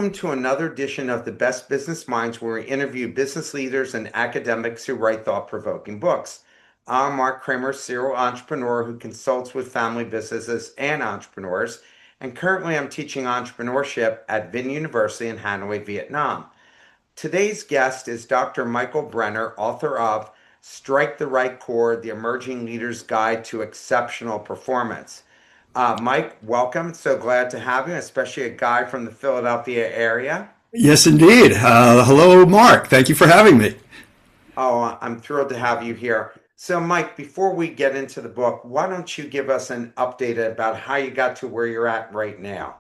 Welcome to another edition of the Best Business Minds, where we interview business leaders and academics who write thought-provoking books. I'm Marc Kramer, serial entrepreneur who consults with family businesses and entrepreneurs, and currently I'm teaching entrepreneurship at Vinh University in Hanoi, Vietnam. Today's guest is Dr. Michael Brenner, author of Strike the Right Chord, The Emerging Leader's Guide to Exceptional Performance. Mike, welcome. So glad to have you, especially a guy from the Philadelphia area. Yes, indeed. Hello, Mark. Thank you for having me. Oh, I'm thrilled to have you here. So, Mike, before we get into the book, why don't you give us an update about how you got to where you're at right now?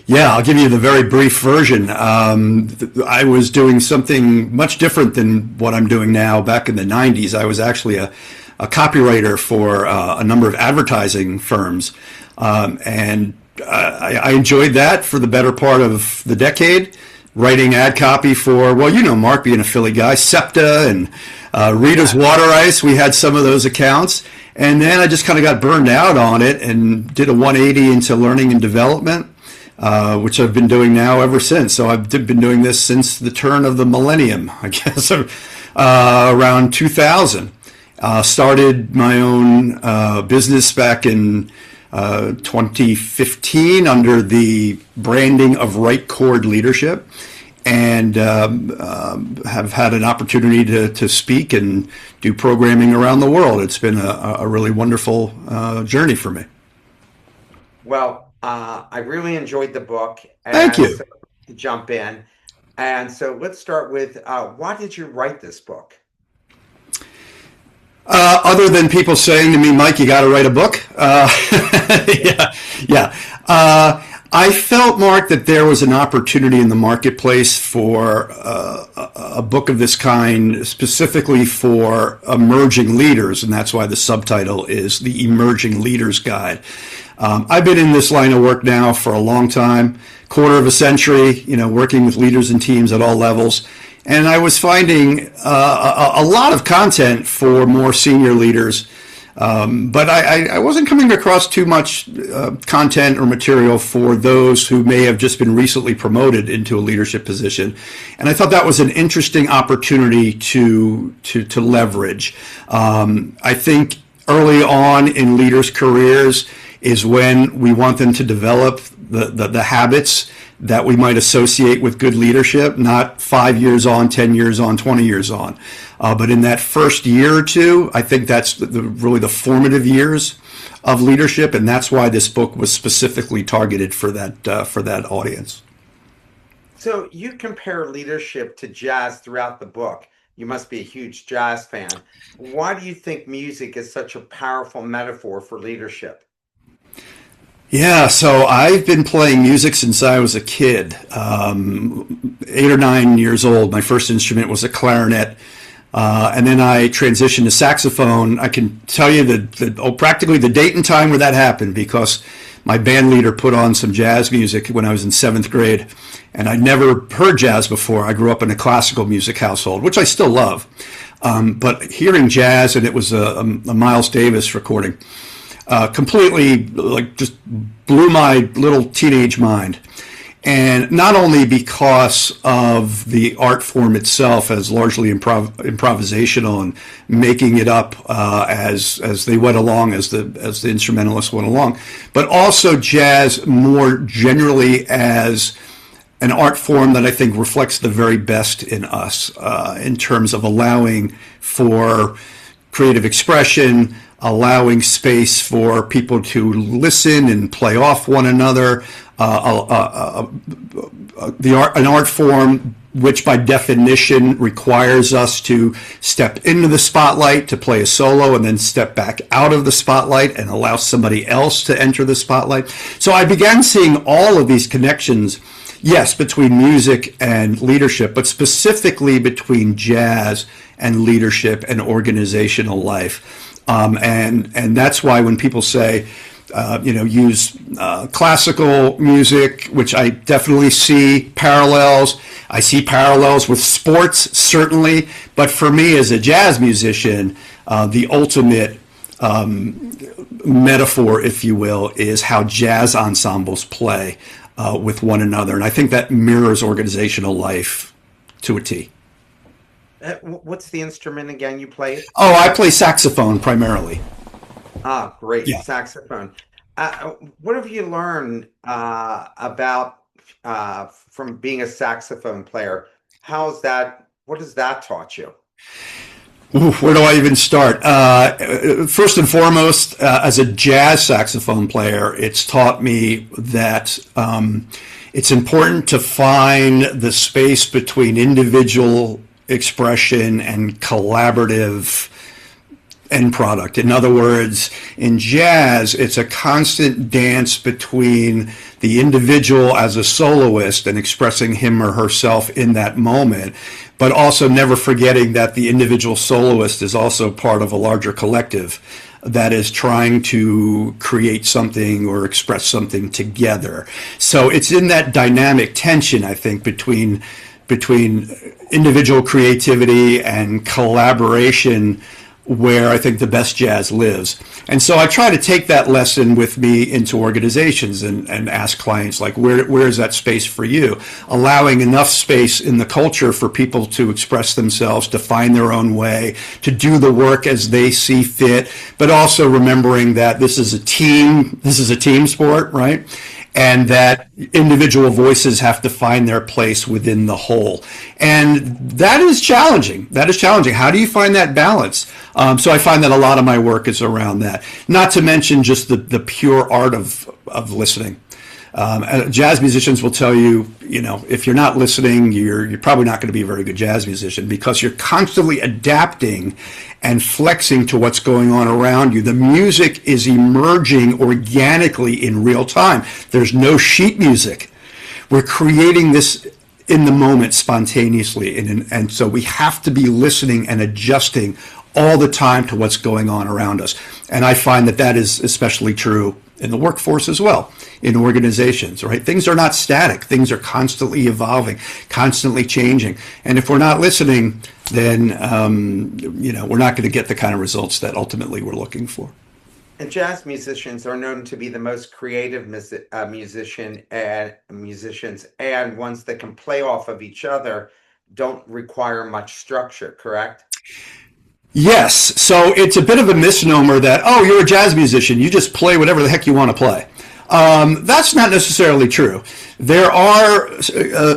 Yeah, I'll give you the very brief version. I was doing something much different than what I'm doing now. Back in the 90s, I was actually a copywriter for a number of advertising firms. I enjoyed that for the better part of the decade, writing ad copy for, well, you know, Mark being a Philly guy, SEPTA and Rita's Water Ice. We had some of those accounts. And then I just kind of got burned out on it and did a 180 into learning and development, which I've been doing now ever since. So I've been doing this since the turn of the millennium, I guess, around 2000. Started my own business back in 2015 under the branding of Right Chord Leadership, and have had an opportunity to speak and do programming around the world. It's been a really wonderful journey for me. Well, I really enjoyed the book. Thank you. So to jump in. And so let's start with, why did you write this book? Other than people saying to me, Mike, you got to write a book. Yeah. I felt, Mark, that there was an opportunity in the marketplace for a book of this kind, specifically for emerging leaders, and that's why the subtitle is The Emerging Leader's Guide. I've been in this line of work now for a long time, quarter of a century, working with leaders and teams at all levels. And I was finding a lot of content for more senior leaders, but I wasn't coming across too much content or material for those who may have just been recently promoted into a leadership position. And I thought that was an interesting opportunity to leverage. I think early on in leaders' careers is when we want them to develop the habits that we might associate with good leadership, not 5 years on, 10 years on, 20 years on. But in that first year or two, I think that's really the formative years of leadership, and that's why this book was specifically targeted for that audience. So you compare leadership to jazz throughout the book. You must be a huge jazz fan. Why do you think music is such a powerful metaphor for leadership? Yeah, so I've been playing music since I was a kid, 8 or 9 years old. My first instrument was a clarinet, and then I transitioned to saxophone. I can tell you practically the date and time where that happened, because my band leader put on some jazz music when I was in 7th grade, and I'd never heard jazz before. I grew up in a classical music household, which I still love, but hearing jazz, and it was a Miles Davis recording, completely just blew my little teenage mind. And not only because of the art form itself as largely improvisational and making it up as they went along, as the instrumentalists went along, but also jazz more generally as an art form that I think reflects the very best in us, in terms of allowing for creative expression, allowing space for people to listen and play off one another, an art form which by definition requires us to step into the spotlight to play a solo and then step back out of the spotlight and allow somebody else to enter the spotlight. So I began seeing all of these connections, yes, between music and leadership, but specifically between jazz and leadership and organizational life. And that's why when people say, use classical music, which I definitely see parallels. I see parallels with sports, certainly. But for me as a jazz musician, the ultimate metaphor, if you will, is how jazz ensembles play. with one another. And I think that mirrors organizational life to a T. What's the instrument again you play? Oh, I play saxophone primarily. Ah, great. Yeah. Saxophone. What have you learned about from being a saxophone player? What has that taught you? Ooh, where do I even start? First and foremost, as a jazz saxophone player, it's taught me that it's important to find the space between individual expression and collaborative end product. In other words, in jazz, it's a constant dance between the individual as a soloist and expressing him or herself in that moment, but also never forgetting that the individual soloist is also part of a larger collective that is trying to create something or express something together. So it's in that dynamic tension, I think, between individual creativity and collaboration where I think the best jazz lives. And so I try to take that lesson with me into organizations and ask clients, like, where is that space for you? Allowing enough space in the culture for people to express themselves, to find their own way, to do the work as they see fit, but also remembering that this is a team sport, right? And that individual voices have to find their place within the whole. And that is challenging. How do you find that balance? So I find that a lot of my work is around that. Not to mention just the pure art of listening. Jazz musicians will tell you, if you're not listening, you're probably not going to be a very good jazz musician, because you're constantly adapting and flexing to what's going on around you. The music is emerging organically in real time. There's no sheet music. We're creating this in the moment spontaneously. And so we have to be listening and adjusting all the time to what's going on around us. And I find that is especially true in the workforce as well, in organizations, right? Things are not static. Things are constantly evolving, constantly changing. And if we're not listening, then, we're not going to get the kind of results that ultimately we're looking for. And jazz musicians are known to be the most creative musicians, and ones that can play off of each other, don't require much structure, correct? Yes. So it's a bit of a misnomer that, oh, you're a jazz musician, you just play whatever the heck you want to play. That's not necessarily true. There are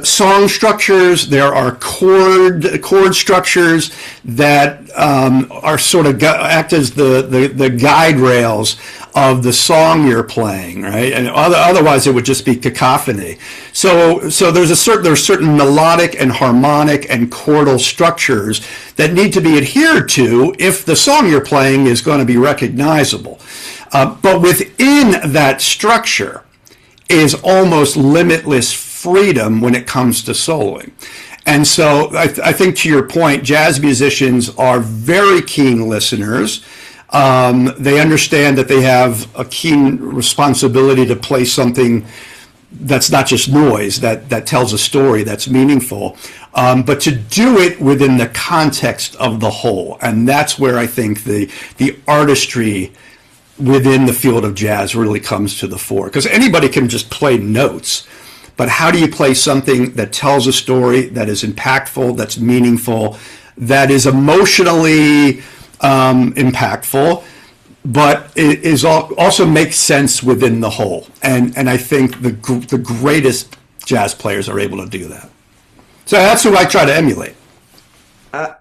song structures, there are chord structures that are sort of act as the guide rails of the song you're playing, right? And otherwise it would just be cacophony. So there's certain melodic and harmonic and chordal structures that need to be adhered to if the song you're playing is going to be recognizable. But within that structure is almost limitless freedom when it comes to soloing. And so I think, to your point, jazz musicians are very keen listeners. They understand that they have a keen responsibility to play something that's not just noise, that tells a story, that's meaningful, but to do it within the context of the whole. And that's where I think the artistry within the field of jazz really comes to the fore. Because anybody can just play notes, but how do you play something that tells a story, that is impactful, that's meaningful, that is emotionally impactful, but it is also makes sense within the whole. And I think the greatest jazz players are able to do that. So that's who I try to emulate.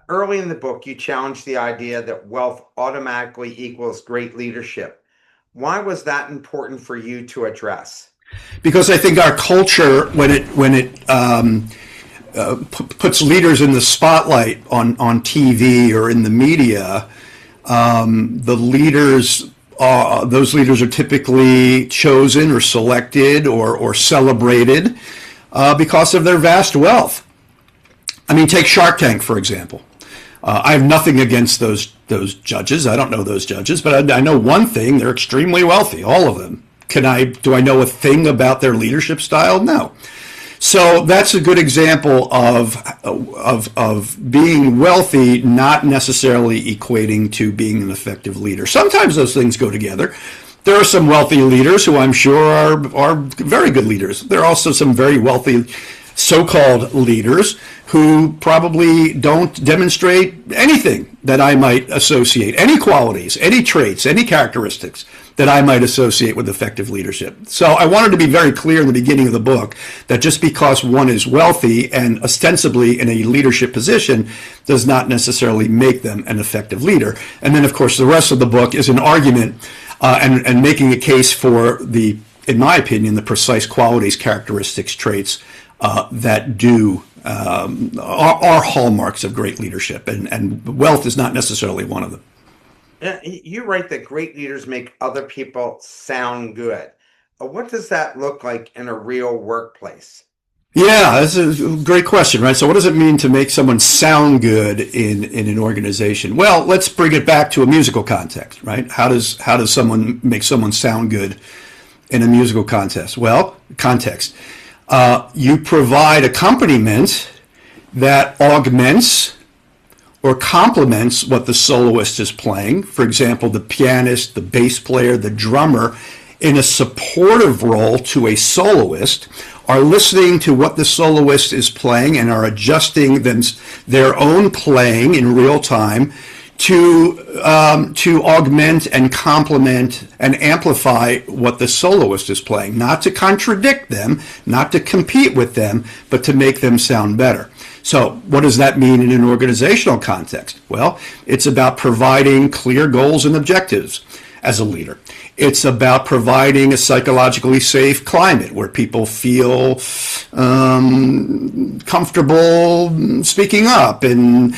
Early in the book, you challenged the idea that wealth automatically equals great leadership. Why was that important for you to address? Because I think our culture, when it puts leaders in the spotlight on TV or in the media, those leaders are typically chosen or selected or celebrated because of their vast wealth. I mean, take Shark Tank, for example. I have nothing against those judges. I don't know those judges, but I know one thing: they're extremely wealthy, all of them. Do I know a thing about their leadership style? No. So that's a good example of being wealthy not necessarily equating to being an effective leader. Sometimes those things go together, There are some wealthy leaders who I'm sure are very good leaders. There are also some very wealthy so-called leaders who probably don't demonstrate anything that I might associate, any qualities, any traits, any characteristics that I might associate with effective leadership. So I wanted to be very clear in the beginning of the book that just because one is wealthy and ostensibly in a leadership position does not necessarily make them an effective leader. And then, of course, the rest of the book is an argument and making a case for the, in my opinion, the precise qualities, characteristics, traits that do are hallmarks of great leadership, and wealth is not necessarily one of them. You write that great leaders make other people sound good. What does that look like in a real workplace? Yeah, that's a great question, right? So what does it mean to make someone sound good in an organization? Well, let's bring it back to a musical context, right? How does someone make someone sound good in a musical contest? Well, context. You provide accompaniment that augments or complements what the soloist is playing. For example, the pianist, the bass player, the drummer, in a supportive role to a soloist, are listening to what the soloist is playing and are adjusting their own playing in real time to augment and complement and amplify what the soloist is playing, not to contradict them, not to compete with them, but to make them sound better. So what does that mean in an organizational context? Well, it's about providing clear goals and objectives as a leader. It's about providing a psychologically safe climate where people feel comfortable speaking up and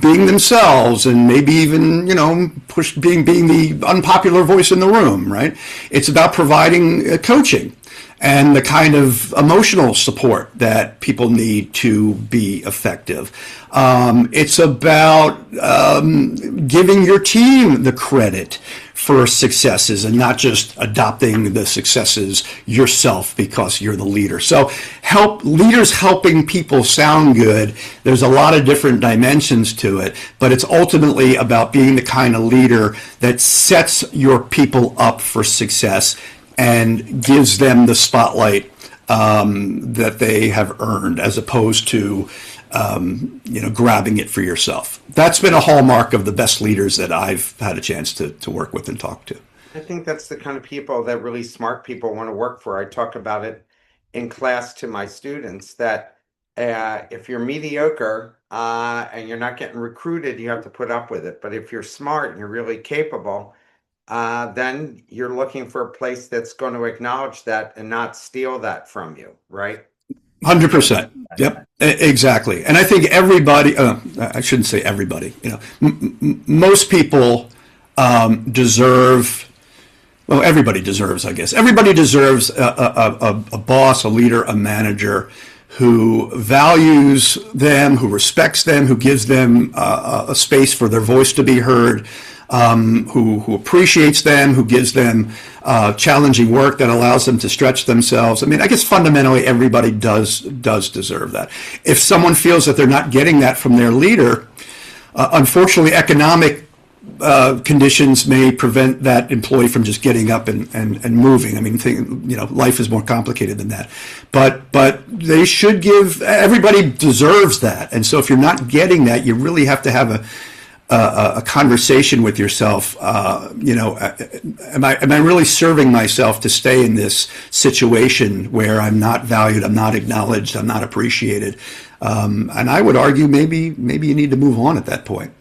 being themselves, and maybe even being the unpopular voice in the room. Right? It's about providing coaching and the kind of emotional support that people need to be effective. It's about giving your team the credit for successes and not just adopting the successes yourself because you're the leader. So leaders helping people sound good, there's a lot of different dimensions to it, but it's ultimately about being the kind of leader that sets your people up for success and gives them the spotlight that they have earned, as opposed to grabbing it for yourself. That's been a hallmark of the best leaders that I've had a chance to work with and talk to. I think that's the kind of people that really smart people want to work for. I talk about it in class to my students that if you're mediocre and you're not getting recruited, you have to put up with it. But if you're smart and you're really capable, then you're looking for a place that's going to acknowledge that and not steal that from you, right? 100%. Yep, exactly. And I think everybody, I shouldn't say everybody, most people deserve, well, everybody deserves, I guess. Everybody deserves a boss, a leader, a manager who values them, who respects them, who gives them a space for their voice to be heard, who appreciates them, who gives them challenging work that allows them to stretch themselves. I mean, I guess fundamentally everybody does deserve that. If someone feels that they're not getting that from their leader, unfortunately, economic conditions may prevent that employee from just getting up and moving. I mean, life is more complicated than that. But they should give. Everybody deserves that, and so if you're not getting that, you really have to have a conversation with yourself. Am I really serving myself to stay in this situation where I'm not valued, I'm not acknowledged, I'm not appreciated? And I would argue maybe you need to move on at that point.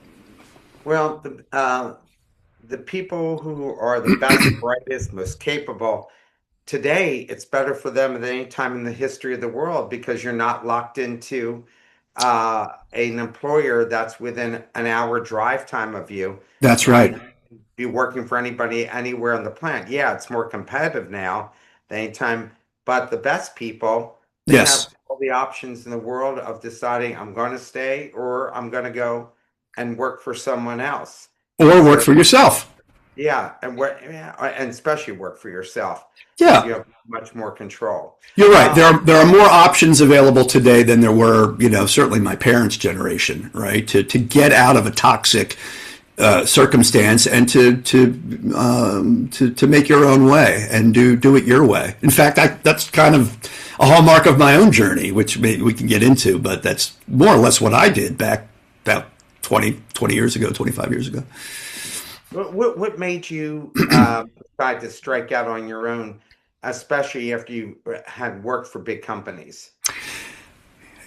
Well, the people who are the best, brightest, most capable, today it's better for them than any time in the history of the world because you're not locked into an employer that's within an hour drive time of you. That's right. Be working for anybody anywhere on the planet. Yeah, it's more competitive now than any time, but the best people, they Yes. have all the options in the world of deciding I'm going to stay or I'm going to go and work for someone else. Or work So, for yourself. yeah, and especially work for yourself because Yeah. you have much more control. You're right. Uh, There are more options available today than there were, certainly my parents' generation, right? To get out of a toxic circumstance, and to make your own way and do it your way. In fact, that's kind of a hallmark of my own journey, which we can get into, but that's more or less what I did back about 20 years ago, 25 years ago. What made you decide to strike out on your own, especially after you had worked for big companies?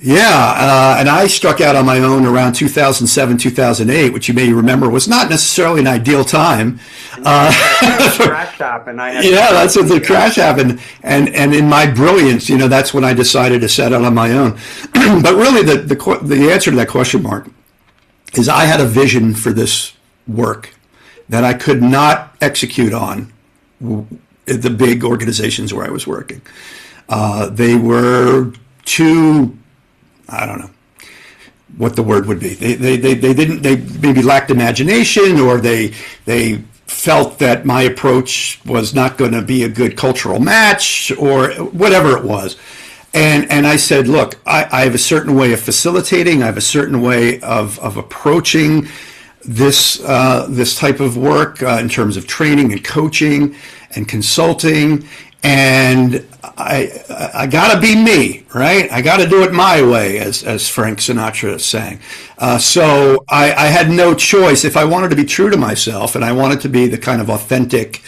Yeah, and I struck out on my own around 2007, 2008, which you may remember was not necessarily an ideal time. And that's when the crash happened. Yeah, that's when the crash happened. And in my brilliance, that's when I decided to set out on my own. But really, the answer to that question, Mark, is I had a vision for this work that I could not execute on the big organizations where I was working. They were too, I don't know what the word would be. They maybe lacked imagination, or they felt that my approach was not going to be a good cultural match, or whatever it was. And I said, look, I have a certain way of facilitating. I have a certain way of approaching this type of work in terms of training and coaching and consulting. And I gotta be me, right? I gotta do it my way, as Frank Sinatra sang. So I had no choice. If I wanted to be true to myself, and I wanted to be the kind of authentic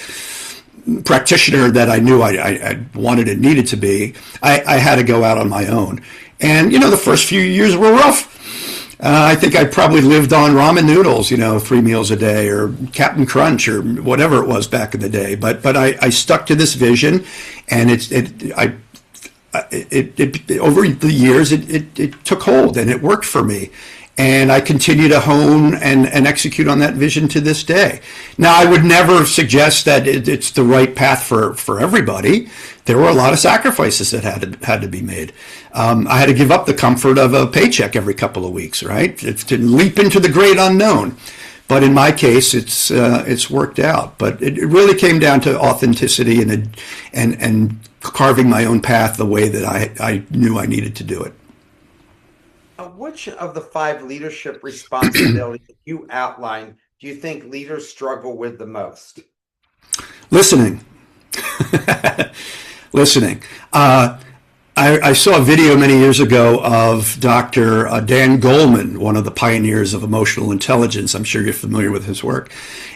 practitioner that I knew I wanted and needed to be, I had to go out on my own. And the first few years were rough. I think I probably lived on ramen noodles, 3 meals a day, or Captain Crunch, or whatever it was back in the day. But I stuck to this vision, and over the years it took hold, and it worked for me. And I continue to hone and execute on that vision to this day. Now, I would never suggest that it's the right path for everybody. There were a lot of sacrifices that had to be made. I had to give up the comfort of a paycheck every couple of weeks, right? To leap into the great unknown. But in my case, it's worked out. But it really came down to authenticity and carving my own path the way that I knew I needed to do it. Which of the 5 leadership responsibilities you outlined do you think leaders struggle with the most? Listening. Listening. I saw a video many years ago of Dr. Dan Goleman, one of the pioneers of emotional intelligence. I'm sure you're familiar with his work.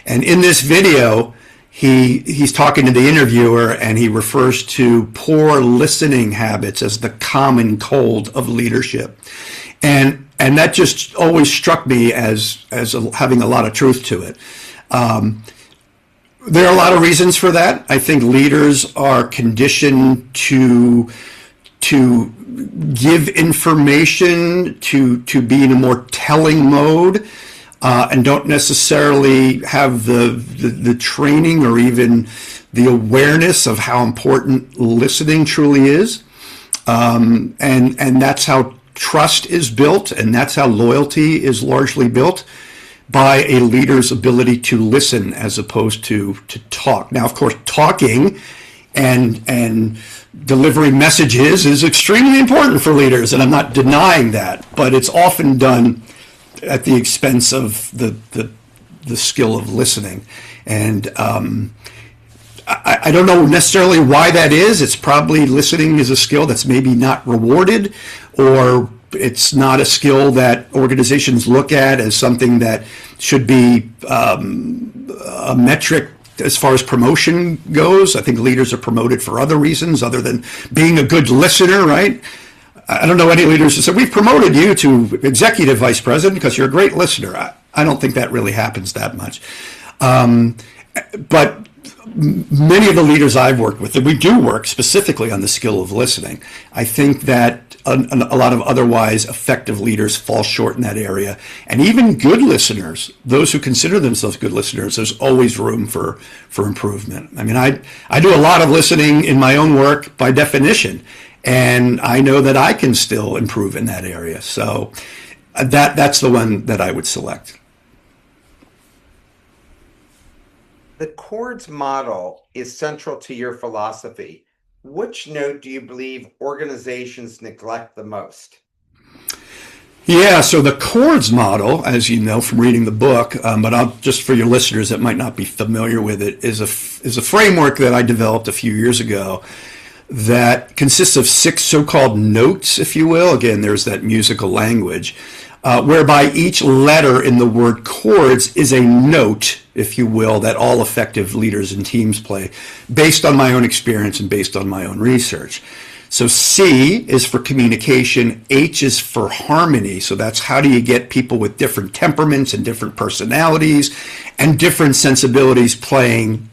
And in this video, he's talking to the interviewer, and he refers to poor listening habits as the common cold of leadership. And that just always struck me as having a lot of truth to it. There are a lot of reasons for that. I think leaders are conditioned to give information, to be in a more telling mode, and don't necessarily have the training or even the awareness of how important listening truly is. And that's how trust is built, and that's how loyalty is largely built, by a leader's ability to listen as opposed to talk. Now, of course, talking and delivering messages is extremely important for leaders, and I'm not denying that, but it's often done at the expense of the skill of listening. And I don't know necessarily why that is. It's probably listening is a skill that's maybe not rewarded, or it's not a skill that organizations look at as something that should be a metric as far as promotion goes. I think leaders are promoted for other reasons other than being a good listener, right? I don't know any leaders who say, we've promoted you to executive vice president because you're a great listener. I don't think that really happens that much. But many of the leaders I've worked with, and we do work specifically on the skill of listening, I think that a lot of otherwise effective leaders fall short in that area. And even good listeners, those who consider themselves good listeners, there's always room for improvement. I mean, I do a lot of listening in my own work by definition, and I know that I can still improve in that area. So that's the one that I would select. The Chords model is central to your philosophy. Which note do you believe organizations neglect the most? Yeah, so the chords model, as you know from reading the book, but just for your listeners that might not be familiar with it, is a framework that I developed a few years ago that consists of 6 so-called notes, if you will. Again, there's that musical language, whereby each letter in the word chords is a note, if you will, that all effective leaders and teams play, based on my own experience and based on my own research. So C is for communication, H is for harmony. So that's how do you get people with different temperaments and different personalities and different sensibilities playing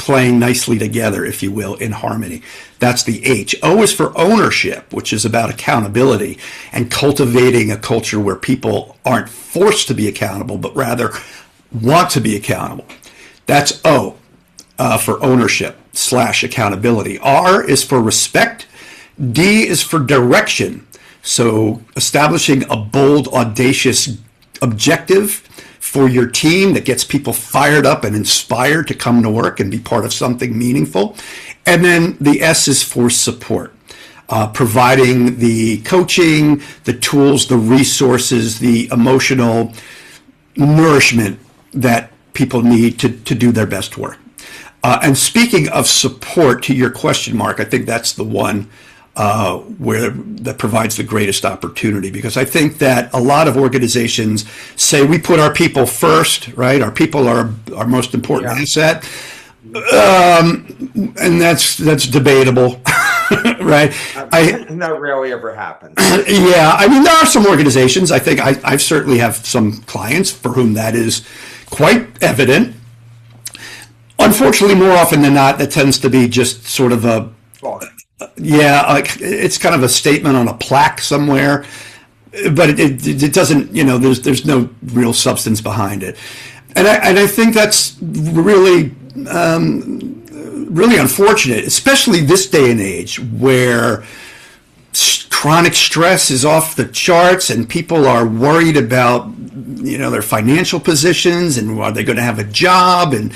nicely together, if you will, in harmony. That's the H. O is for ownership, which is about accountability and cultivating a culture where people aren't forced to be accountable, but rather want to be accountable. That's O, for ownership / accountability. R is for respect. D is for direction. So establishing a bold, audacious objective for your team that gets people fired up and inspired to come to work and be part of something meaningful. And then the S is for support, providing the coaching, the tools, the resources, the emotional nourishment that people need to do their best work. And speaking of support, to your question, Mark, I think that's the one where that provides the greatest opportunity, because I think that a lot of organizations say we put our people first, right? Our people are our most important asset, and that's debatable, right? That rarely ever happens. Yeah, I mean there are some organizations. I think I certainly have some clients for whom that is quite evident. Unfortunately, more often than not, that tends to be just sort of a like it's kind of a statement on a plaque somewhere, but it doesn't, there's no real substance behind it, and I think that's really really unfortunate, especially this day and age where chronic stress is off the charts and people are worried about their financial positions and are they going to have a job, and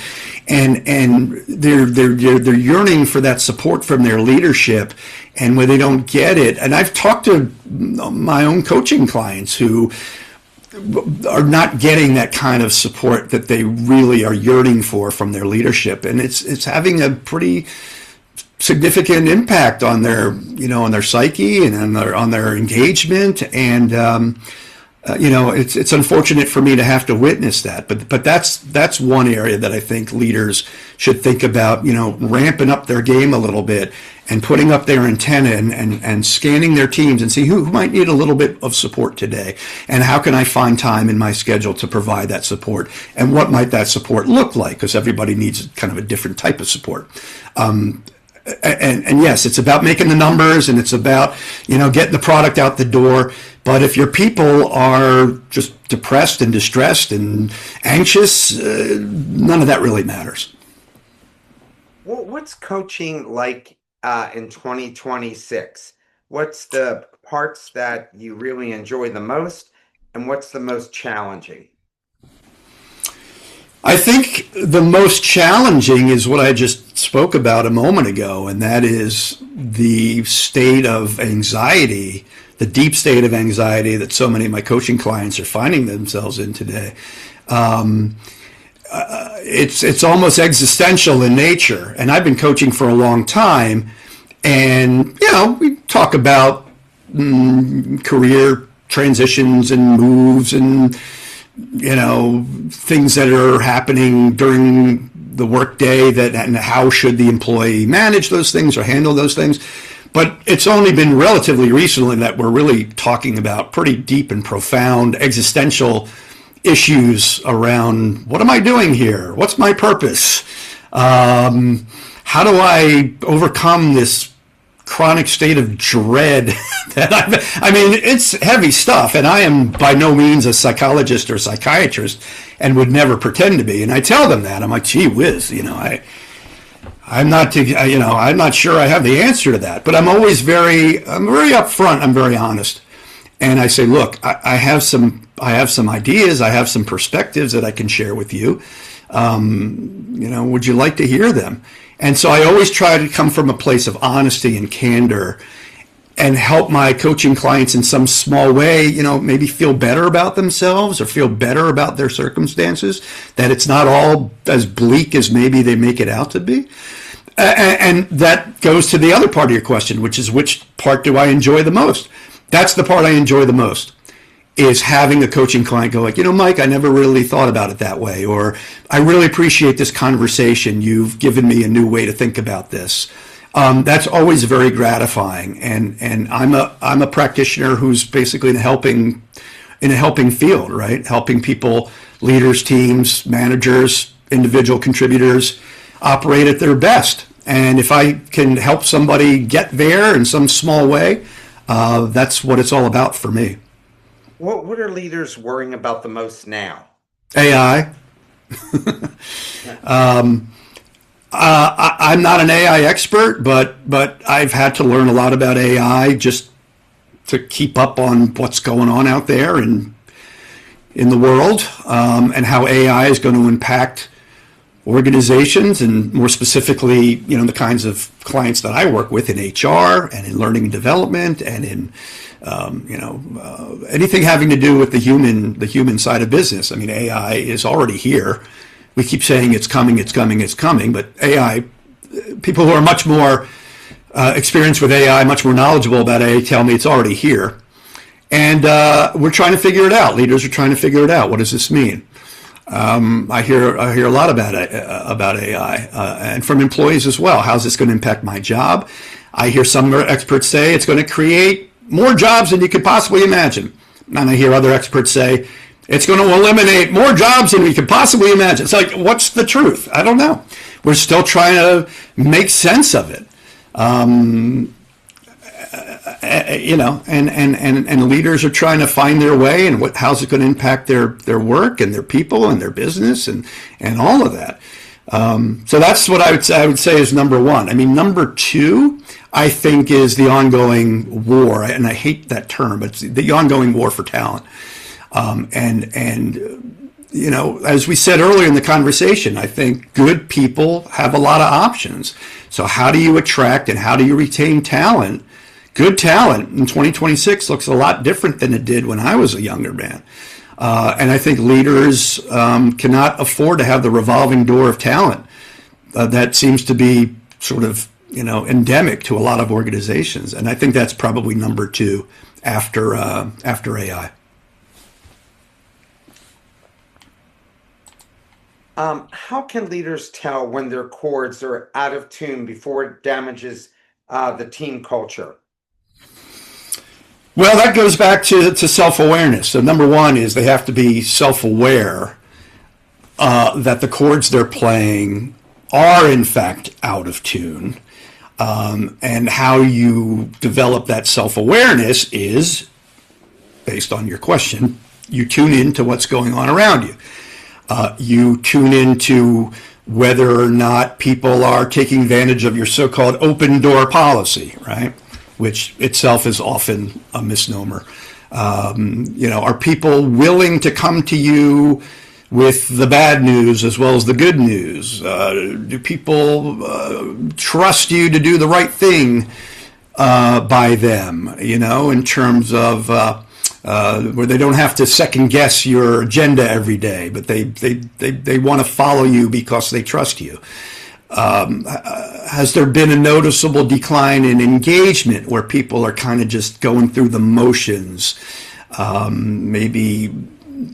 they're yearning for that support from their leadership, and when they don't get it, and I've talked to my own coaching clients who are not getting that kind of support that they really are yearning for from their leadership, and it's having a pretty significant impact on their on their psyche and on their engagement, and it's unfortunate for me to have to witness that, but that's one area that I think leaders should think about, ramping up their game a little bit and putting up their antenna and scanning their teams and see who might need a little bit of support today, and how can I find time in my schedule to provide that support, and what might that support look like, because everybody needs kind of a different type of support. And yes, it's about making the numbers and it's about, getting the product out the door. But if your people are just depressed and distressed and anxious, none of that really matters. Well, what's coaching like in 2026? What's the parts that you really enjoy the most, and what's the most challenging? I think the most challenging is what I just spoke about a moment ago, and that is the state of anxiety, the deep state of anxiety that so many of my coaching clients are finding themselves in today. It's almost existential in nature, and I've been coaching for a long time, and we talk about career transitions and moves and things that are happening during the workday, and how should the employee manage those things or handle those things. But it's only been relatively recently that we're really talking about pretty deep and profound existential issues around, what am I doing here? What's my purpose? How do I overcome this chronic state of dread that it's heavy stuff, and I am by no means a psychologist or psychiatrist and would never pretend to be, and I tell them that. I'm like, gee whiz, I'm not sure I have the answer to that, but I'm very upfront, I'm very honest, and I say, look, I have some ideas, I have some perspectives that I can share with you. Would you like to hear them? And so I always try to come from a place of honesty and candor, and help my coaching clients in some small way, maybe feel better about themselves or feel better about their circumstances, that it's not all as bleak as maybe they make it out to be. And that goes to the other part of your question, which is, which part do I enjoy the most? That's the part I enjoy the most, is having a coaching client go like, Mike, I never really thought about it that way, or I really appreciate this conversation. You've given me a new way to think about this. That's always very gratifying. And I'm a practitioner who's basically in a helping field, right? Helping people, leaders, teams, managers, individual contributors operate at their best. And if I can help somebody get there in some small way, that's what it's all about for me. What are leaders worrying about the most now? AI. I'm not an AI expert, but I've had to learn a lot about AI just to keep up on what's going on out there in the world, and how AI is going to impact organizations, and more specifically, the kinds of clients that I work with in HR and in learning and development and in anything having to do with the human side of business. I mean, AI is already here. We keep saying it's coming, but AI, people who are much more experienced with AI, much more knowledgeable about AI, tell me it's already here. And we're trying to figure it out. Leaders are trying to figure it out. What does this mean? I hear a lot about AI, and from employees as well. How's this going to impact my job? I hear some experts say it's going to create more jobs than you could possibly imagine. And I hear other experts say it's going to eliminate more jobs than we could possibly imagine. It's like, what's the truth? I don't know. We're still trying to make sense of it. And leaders are trying to find their way, and how's it going to impact their work and their people and their business and all of that. So that's what I would say is number one. I mean, number two, I think, is the ongoing war, and I hate that term, but it's the ongoing war for talent. As we said earlier in the conversation, I think good people have a lot of options. So how do you attract and how do you retain talent? Good talent in 2026 looks a lot different than it did when I was a younger man. And I think leaders cannot afford to have the revolving door of talent that seems to be sort of, endemic to a lot of organizations. And I think that's probably number two after AI. How can leaders tell when their chords are out of tune before it damages the team culture? Well, that goes back to self-awareness. So number one is they have to be self-aware that the chords they're playing are in fact out of tune. And how you develop that self-awareness is, based on your question, you tune into what's going on around you. You tune into whether or not people are taking advantage of your so-called open door policy, right? Which itself is often a misnomer. Are people willing to come to you with the bad news as well as the good news? Do people trust you to do the right thing by them, in terms of where they don't have to second guess your agenda every day, but they want to follow you because they trust you. Has there been a noticeable decline in engagement where people are kind of just going through the motions, maybe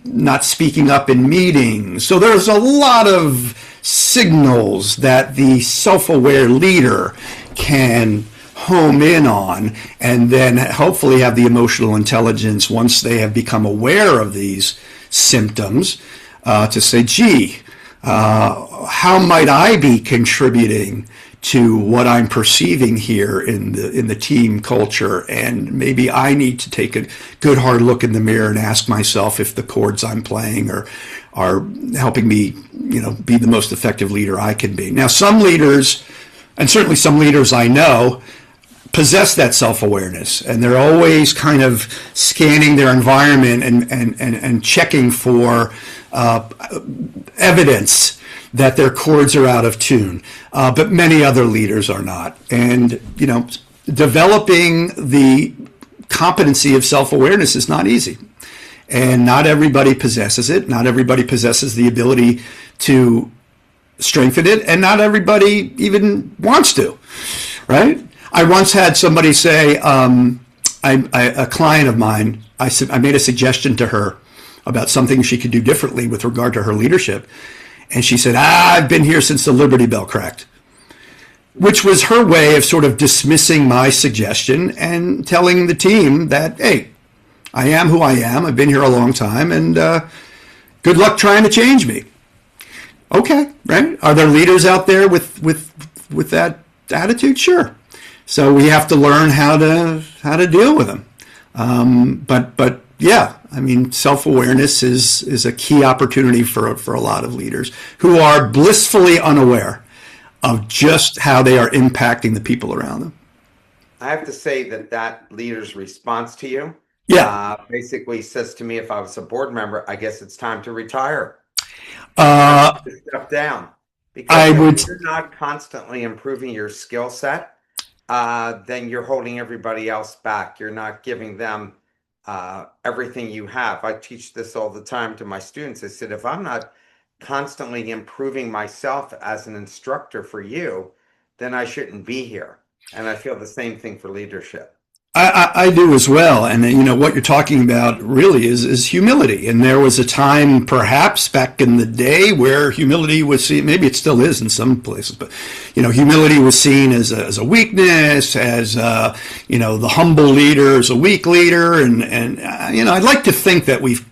not speaking up in meetings? So there's a lot of signals that the self-aware leader can home in on, and then hopefully have the emotional intelligence once they have become aware of these symptoms to say, gee, how might I be contributing to what I'm perceiving here in the team culture? And maybe I need to take a good hard look in the mirror and ask myself if the chords I'm playing are helping me, be the most effective leader I can be. Now, some leaders, and certainly some leaders I know, possess that self-awareness, and they're always kind of scanning their environment and checking for evidence that their chords are out of tune. But many other leaders are not. And, developing the competency of self-awareness is not easy. And not everybody possesses it. Not everybody possesses the ability to strengthen it. And not everybody even wants to, right? I once had somebody say, a client of mine, I made a suggestion to her about something she could do differently with regard to her leadership. And she said, I've been here since the Liberty Bell cracked, which was her way of sort of dismissing my suggestion and telling the team that, hey, I am who I am. I've been here a long time, and good luck trying to change me. Okay, right? Are there leaders out there with that attitude? Sure. So we have to learn how to deal with them. But yeah, I mean, self-awareness is a key opportunity for a lot of leaders who are blissfully unaware of just how they are impacting the people around them. I have to say that leader's response to you, basically says to me, if I was a board member, I guess it's time to retire. To step down, because if you're not constantly improving your skill set, then you're holding everybody else back. You're not giving them everything you have. I teach this all the time to my students. I said, if I'm not constantly improving myself as an instructor for you, then I shouldn't be here. And I feel the same thing for leadership. I do as well. And what you're talking about really is humility. And there was a time perhaps back in the day where humility was seen, maybe it still is in some places, but humility was seen as a weakness, as the humble leader is a weak leader. And I'd like to think that we've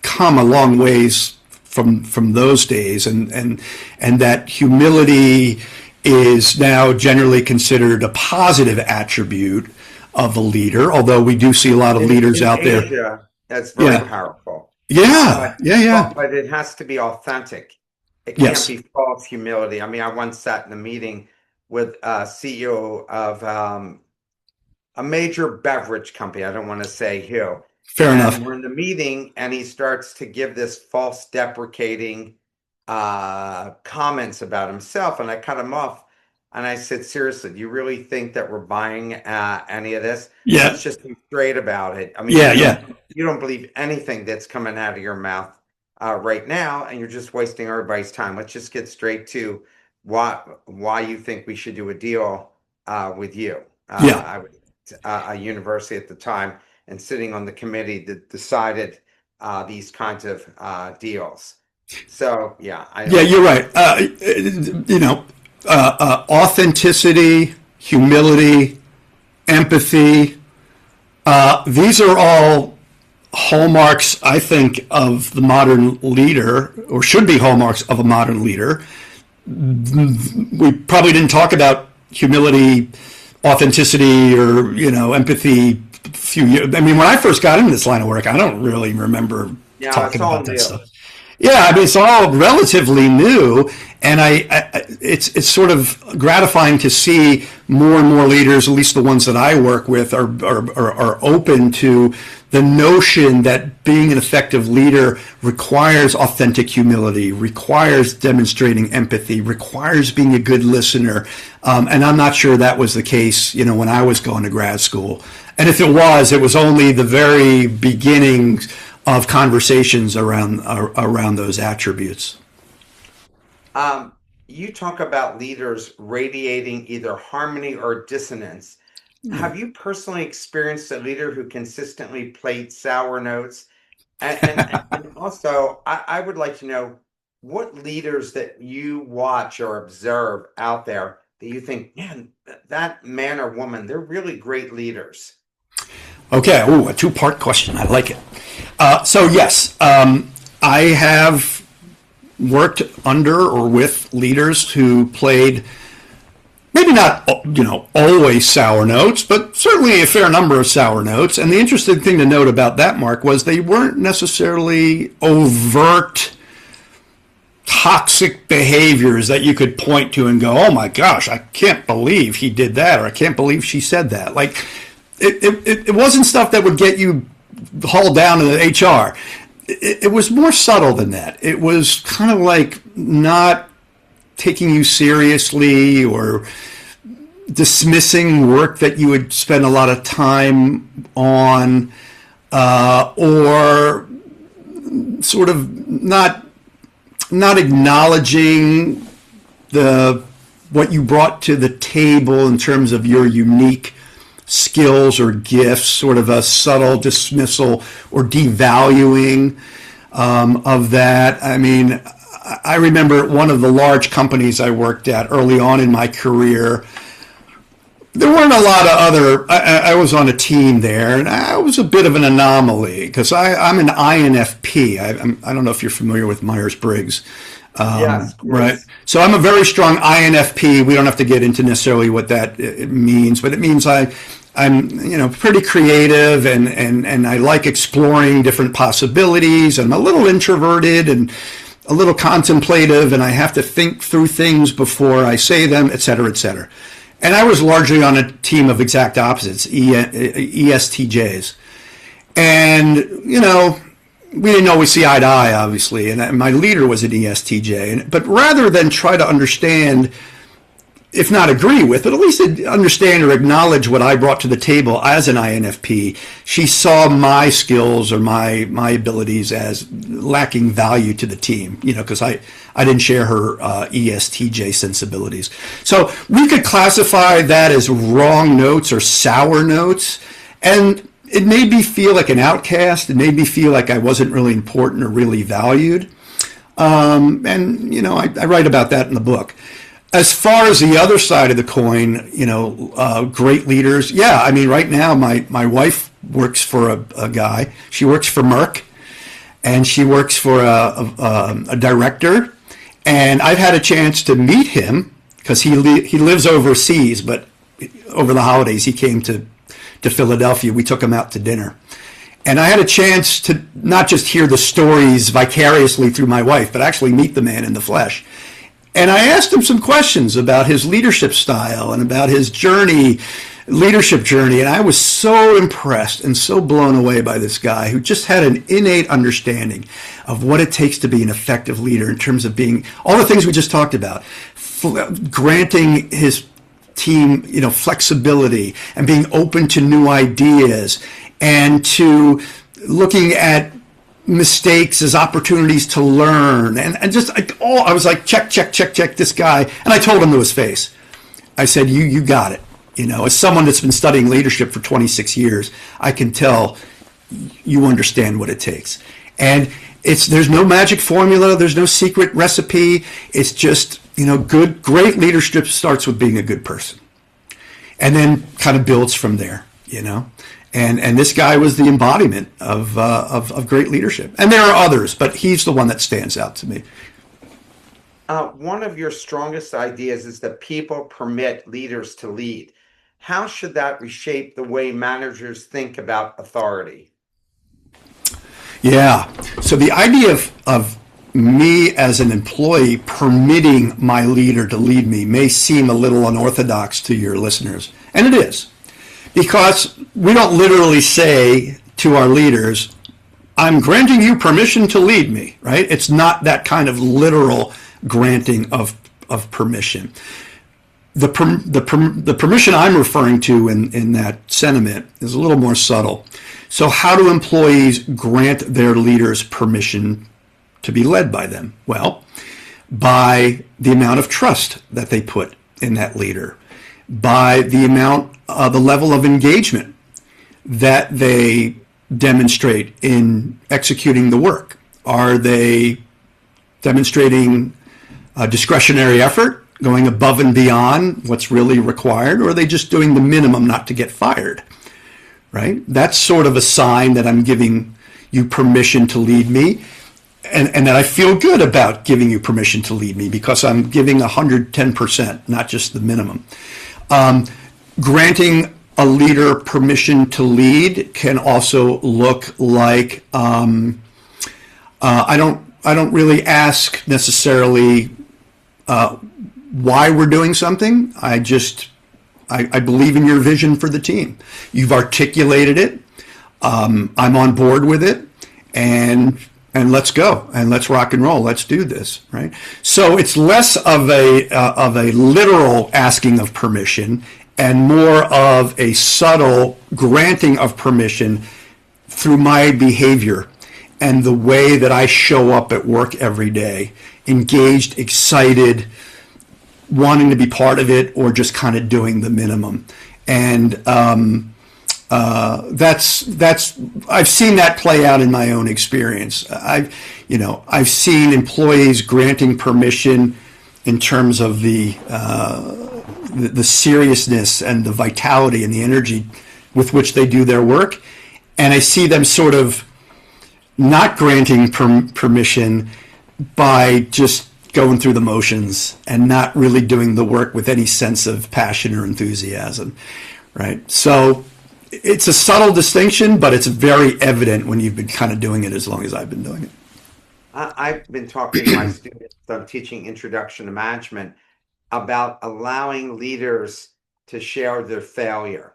come a long ways from those days, and that humility is now generally considered a positive attribute of a leader, although we do see a lot of leaders out there. Asia, that's very powerful. Yeah, But it has to be authentic. It can't be false humility. I mean, I once sat in a meeting with a CEO of a major beverage company. I don't want to say who. Fair enough. We're in the meeting, and he starts to give this false deprecating comments about himself, and I cut him off. And I said, seriously, do you really think that we're buying any of this? Yeah. Let's just be straight about it. I mean, you don't believe anything that's coming out of your mouth right now, and you're just wasting everybody's time. Let's just get straight to why you think we should do a deal with you. I was a university at the time, and sitting on the committee that decided these kinds of deals. So, you're right. Authenticity, humility, empathy. These are all hallmarks, I think, of the modern leader, or should be hallmarks of a modern leader. We probably didn't talk about humility, authenticity, or empathy. I mean, when I first got into this line of work, I don't really remember talking about that stuff. Yeah, I mean, it's all relatively new, and it's sort of gratifying to see more and more leaders, at least the ones that I work with, are open to the notion that being an effective leader requires authentic humility, requires demonstrating empathy, requires being a good listener. And I'm not sure that was the case, when I was going to grad school. And if it was only the very beginnings of conversations around those attributes. You talk about leaders radiating either harmony or dissonance. Have you personally experienced a leader who consistently played sour notes? And also, I would like to know what leaders that you watch or observe out there that you think, man, that man or woman, they're really great leaders. Okay, a two-part question. I like it. So yes, I have worked under or with leaders who played maybe not always sour notes, but certainly a fair number of sour notes. And the interesting thing to note about that, Mark, was they weren't necessarily overt toxic behaviors that you could point to and go, oh my gosh, I can't believe he did that, or I can't believe she said that. Like it wasn't stuff that would get you hauled down to the HR. It was more subtle than that. It was kind of like not taking you seriously, or dismissing work that you would spend a lot of time on, or sort of not acknowledging what you brought to the table in terms of your unique skills or gifts, sort of a subtle dismissal or devaluing of that. I mean, I remember one of the large companies I worked at early on in my career. There weren't a lot of other, I was on a team there, and I was a bit of an anomaly because I'm an INFP. I don't know if you're familiar with Myers-Briggs. Yes, right. So I'm a very strong INFP. We don't have to get into necessarily what that it means, but it means I'm pretty creative and I like exploring different possibilities. I'm a little introverted and a little contemplative, and I have to think through things before I say them, et cetera, et cetera. And I was largely on a team of exact opposites, ESTJs. And, we didn't always see eye to eye, obviously. And my leader was an ESTJ. But rather than try to understand, if not agree with, but at least understand or acknowledge what I brought to the table as an INFP, she saw my skills or my abilities as lacking value to the team, because I didn't share her ESTJ sensibilities. So we could classify that as wrong notes or sour notes. And it made me feel like an outcast. It made me feel like I wasn't really important or really valued. I write about that in the book. As far as the other side of the coin, great leaders. Yeah, I mean, right now my wife works for a guy. She works for Merck, and she works for a director. And I've had a chance to meet him because he lives overseas, but over the holidays he came to Philadelphia. We took him out to dinner. And I had a chance to not just hear the stories vicariously through my wife, but actually meet the man in the flesh. And I asked him some questions about his leadership style and about his leadership journey. And I was so impressed and so blown away by this guy who just had an innate understanding of what it takes to be an effective leader in terms of being all the things we just talked about, granting his team, flexibility and being open to new ideas and to looking at mistakes as opportunities to learn. And just I was like, check this guy. And I told him to his face. I said, you got it. As someone that's been studying leadership for 26 years, I can tell you understand what it takes. And there's no magic formula. There's no secret recipe. It's just, great leadership starts with being a good person and then kind of builds from there, And this guy was the embodiment of great leadership. And there are others, but he's the one that stands out to me. One of your strongest ideas is that people permit leaders to lead. How should that reshape the way managers think about authority? Yeah. So the idea of me as an employee permitting my leader to lead me may seem a little unorthodox to your listeners. And it is. Because we don't literally say to our leaders, I'm granting you permission to lead me, right? It's not that kind of literal granting of permission. The permission I'm referring to in that sentiment is a little more subtle. So how do employees grant their leaders permission to be led by them? Well, by the amount of trust that they put in that leader, by the level of engagement that they demonstrate in executing the work. Are they demonstrating discretionary effort, going above and beyond what's really required, or are they just doing the minimum not to get fired? Right? That's sort of a sign that I'm giving you permission to lead me, and that I feel good about giving you permission to lead me because I'm giving 110%, not just the minimum. Granting a leader permission to lead can also look like I don't really ask necessarily why we're doing something. I believe in your vision for the team. You've articulated it. I'm on board with it, and and let's go and let's rock and roll. Let's do this, right? So it's less of a literal asking of permission and more of a subtle granting of permission through my behavior and the way that I show up at work every day, engaged, excited, wanting to be part of it, or just kind of doing the minimum. And that's I've seen that play out in my own experience. I've seen employees granting permission in terms of the seriousness and the vitality and the energy with which they do their work, and I see them sort of not granting permission by just going through the motions and not really doing the work with any sense of passion or enthusiasm, right? So it's a subtle distinction, but it's very evident when you've been kind of doing it as long as I've been doing it. I've been talking to my students, I'm teaching Introduction to Management, about allowing leaders to share their failure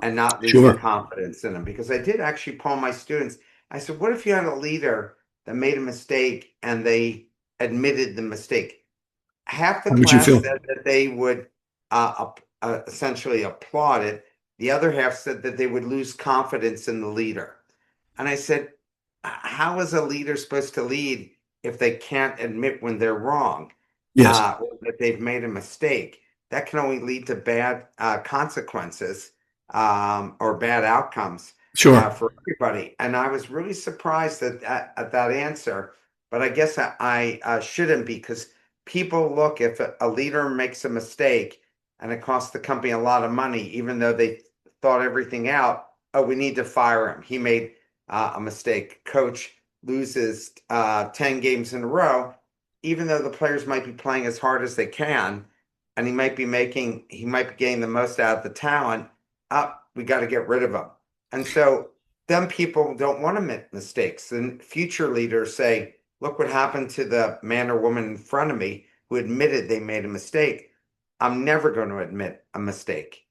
and not lose their confidence in them. Because I did actually poll my students. I said, what if you had a leader that made a mistake and they admitted the mistake? Half the class said that they would essentially applaud it. The other half said that they would lose confidence in the leader. And I said, how is a leader supposed to lead if they can't admit when they're wrong? Yes. Or that they've made a mistake? That can only lead to bad consequences or bad outcomes. Sure. For everybody. And I was really surprised at that answer, but I guess I shouldn't, because people look, if a leader makes a mistake and it costs the company a lot of money, even though they thought everything out, oh, we need to fire him. He made a mistake. Coach loses 10 games in a row, even though the players might be playing as hard as they can, and he might be getting the most out of the talent. We got to get rid of him. And so then people don't want to make mistakes. And future leaders say, look what happened to the man or woman in front of me who admitted they made a mistake. I'm never going to admit a mistake.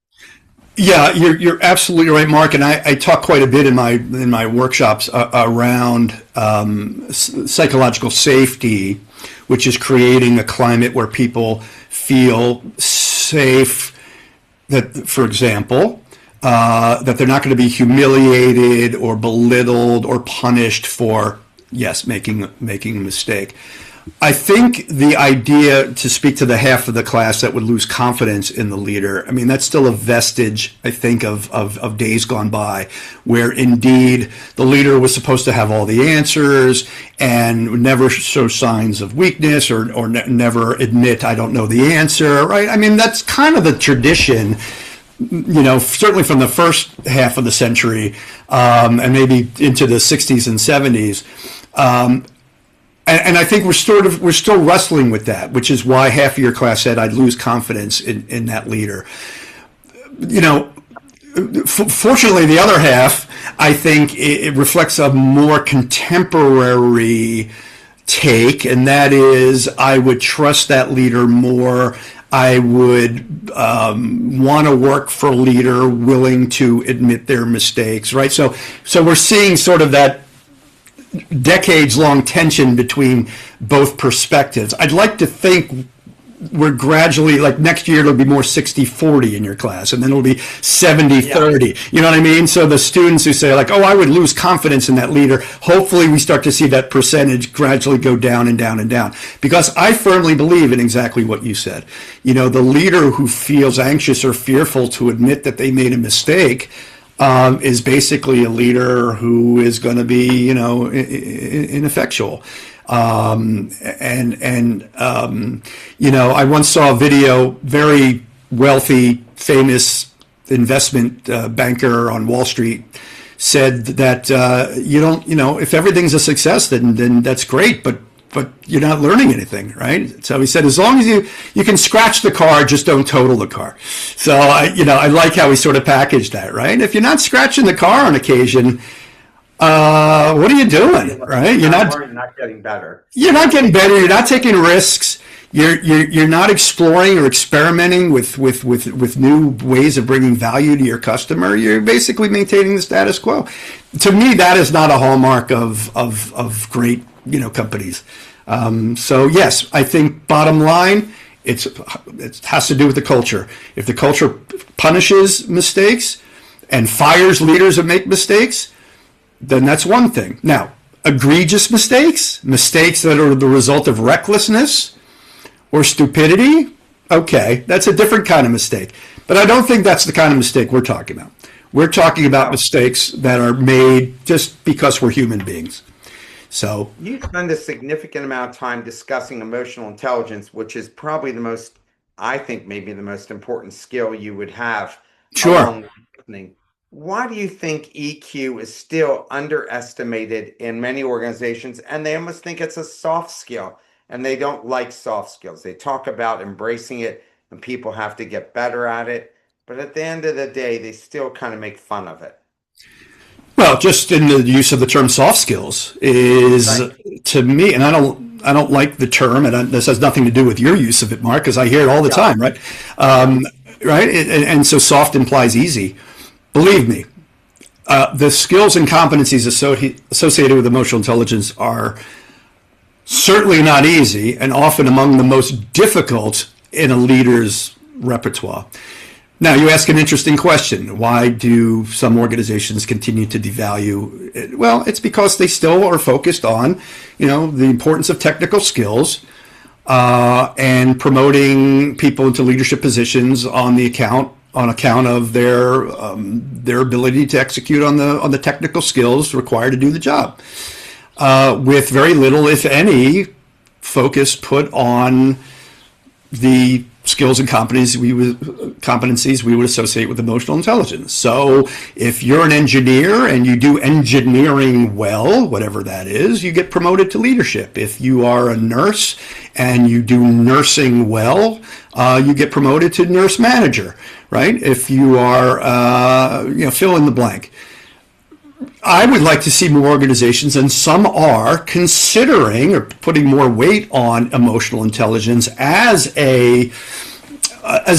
Yeah, you're absolutely right, Mark. And I talk quite a bit in my workshops around psychological safety, which is creating a climate where people feel safe. That, for example, that they're not going to be humiliated or belittled or punished for, yes, making a mistake. I think the idea, to speak to the half of the class that would lose confidence in the leader, I mean, that's still a vestige, I think, of days gone by, where indeed the leader was supposed to have all the answers and never show signs of weakness or never admit, I don't know the answer, right? I mean, that's kind of the tradition, certainly from the first half of the century, and maybe into the 60s and 70s. And I think we're still wrestling with that, which is why half of your class said I'd lose confidence in that leader. Fortunately, the other half, I think it reflects a more contemporary take, and that is I would trust that leader more. I would want to work for a leader willing to admit their mistakes, right? So we're seeing sort of that decades-long tension between both perspectives. I'd like to think we're gradually, like next year it'll be more 60-40 in your class, and then it'll be 70-30. Yeah. You know what I mean? So the students who say like, oh, I would lose confidence in that leader, hopefully we start to see that percentage gradually go down and down and down. Because I firmly believe in exactly what you said. The leader who feels anxious or fearful to admit that they made a mistake is basically a leader who is going to be, ineffectual. I once saw a video, very wealthy, famous investment banker on Wall Street said that if everything's a success, then that's great, but you're not learning anything, right? So he said, as long as you can scratch the car, just don't total the car. So I like how he sort of packaged that, right? If you're not scratching the car on occasion, what are you doing, right? You're not getting better. You're not getting better. You're not taking risks. You're not exploring or experimenting with new ways of bringing value to your customer. You're basically maintaining the status quo. To me, that is not a hallmark of great companies. So yes, I think bottom line, it has to do with the culture. If the culture punishes mistakes and fires leaders that make mistakes, then that's one thing. Now, egregious mistakes that are the result of recklessness or stupidity, okay, that's a different kind of mistake. But I don't think that's the kind of mistake we're talking about. We're talking about mistakes that are made just because we're human beings. So you spend a significant amount of time discussing emotional intelligence, which is probably I think maybe the most important skill you would have. Sure. Along with listening. Why do you think EQ is still underestimated in many organizations, and they almost think it's a soft skill, and they don't like soft skills? They talk about embracing it and people have to get better at it, but at the end of the day, they still kind of make fun of it. Well, just in the use of the term soft skills is to me, and I don't like the term, and this has nothing to do with your use of it, Mark, because I hear it all the time, right? Right, and so soft implies easy. Believe me, the skills and competencies associated with emotional intelligence are certainly not easy, and often among the most difficult in a leader's repertoire. Now, you ask an interesting question. Why do some organizations continue to devalue it? Well, it's because they still are focused on, the importance of technical skills and promoting people into leadership positions on account of their ability to execute on the technical skills required to do the job, with very little, if any, focus put on the skills and competencies we would associate with emotional intelligence. So if you're an engineer and you do engineering well, whatever that is, you get promoted to leadership. If you are a nurse and you do nursing well, you get promoted to nurse manager, right? If you are, fill in the blank. I would like to see more organizations, and some are considering or putting more weight on emotional intelligence as a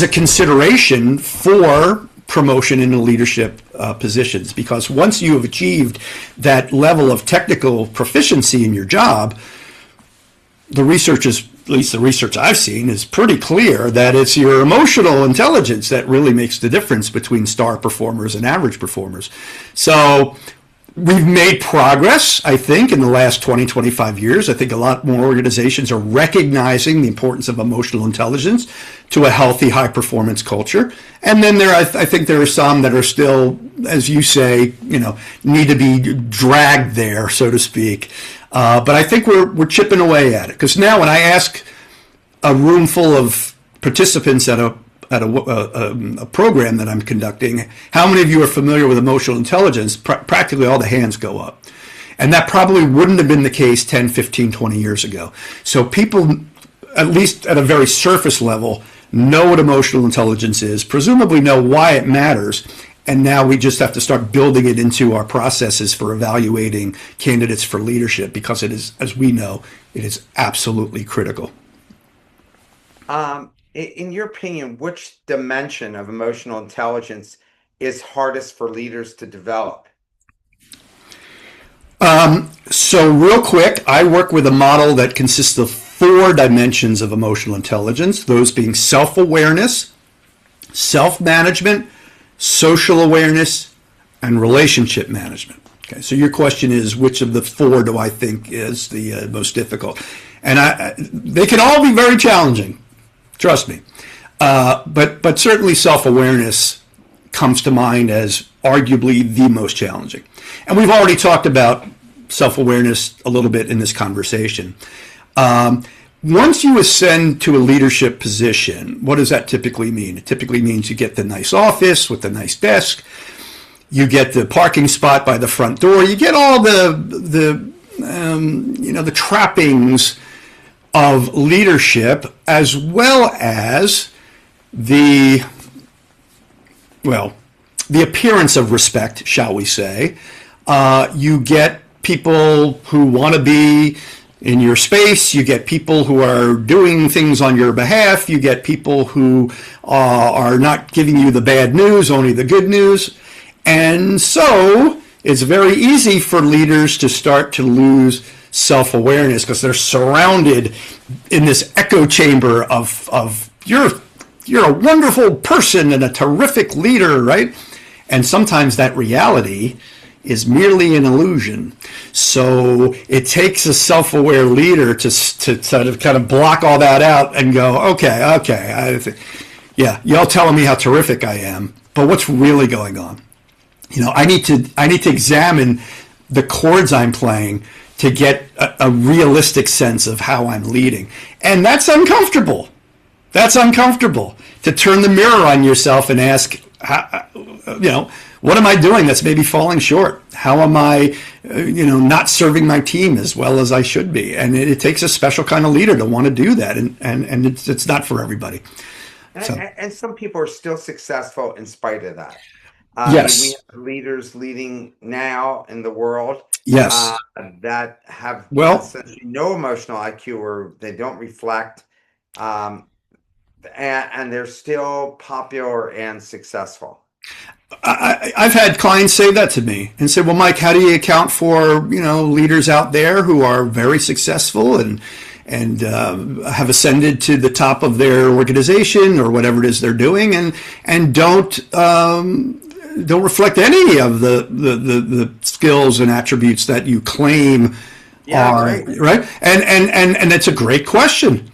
consideration for promotion into leadership positions. Because once you have achieved that level of technical proficiency in your job, the research is, at least the research I've seen, is pretty clear that it's your emotional intelligence that really makes the difference between star performers and average performers. So we've made progress, I think, in the last 20, 25 years. I think a lot more organizations are recognizing the importance of emotional intelligence to a healthy, high-performance culture. And then I think there are some that are still, as you say, need to be dragged there, so to speak. But I think we're chipping away at it. Because now when I ask a room full of participants at a program that I'm conducting, how many of you are familiar with emotional intelligence? Practically all the hands go up. And that probably wouldn't have been the case 10, 15, 20 years ago. So people, at least at a very surface level, know what emotional intelligence is, presumably know why it matters, and now we just have to start building it into our processes for evaluating candidates for leadership, because it is, as we know, it is absolutely critical. In your opinion, which dimension of emotional intelligence is hardest for leaders to develop? So real quick, I work with a model that consists of 4 dimensions of emotional intelligence, those being self-awareness, self-management, social awareness, and relationship management. Okay, so your question is, which of the 4 do I think is the most difficult? And they can all be very challenging. Trust me. But certainly self-awareness comes to mind as arguably the most challenging. And we've already talked about self-awareness a little bit in this conversation. Once you ascend to a leadership position, what does that typically mean? It typically means you get the nice office with the nice desk, you get the parking spot by the front door, you get all the trappings of leadership, as well as the appearance of respect, shall we say. You get people who want to be in your space. You get people who are doing things on your behalf. You get people who are not giving you the bad news, only the good news. And so it's very easy for leaders to start to lose self-awareness because they're surrounded in this echo chamber of you're a wonderful person and a terrific leader, right? And sometimes that reality is merely an illusion. So it takes a self-aware leader to sort of kind of block all that out and go, okay, yeah, y'all telling me how terrific I am, but what's really going on? I need to examine the chords I'm playing to get a realistic sense of how I'm leading, and that's uncomfortable. That's uncomfortable to turn the mirror on yourself and ask, what am I doing that's maybe falling short? How am I, not serving my team as well as I should be? And it takes a special kind of leader to want to do that, and it's not for everybody. So And some people are still successful in spite of that. We yes, have leaders leading now in the world uh, yes. that have Well, essentially no emotional IQ or they don't reflect, um, and they're still popular and successful. I've had clients say that to me and say, "Well, Mike, how do you account for leaders out there who are very successful and have ascended to the top of their organization or whatever it is they're doing, and don't reflect any of the skills and attributes that you claim Yeah, I are agree. right?" And that's a great question.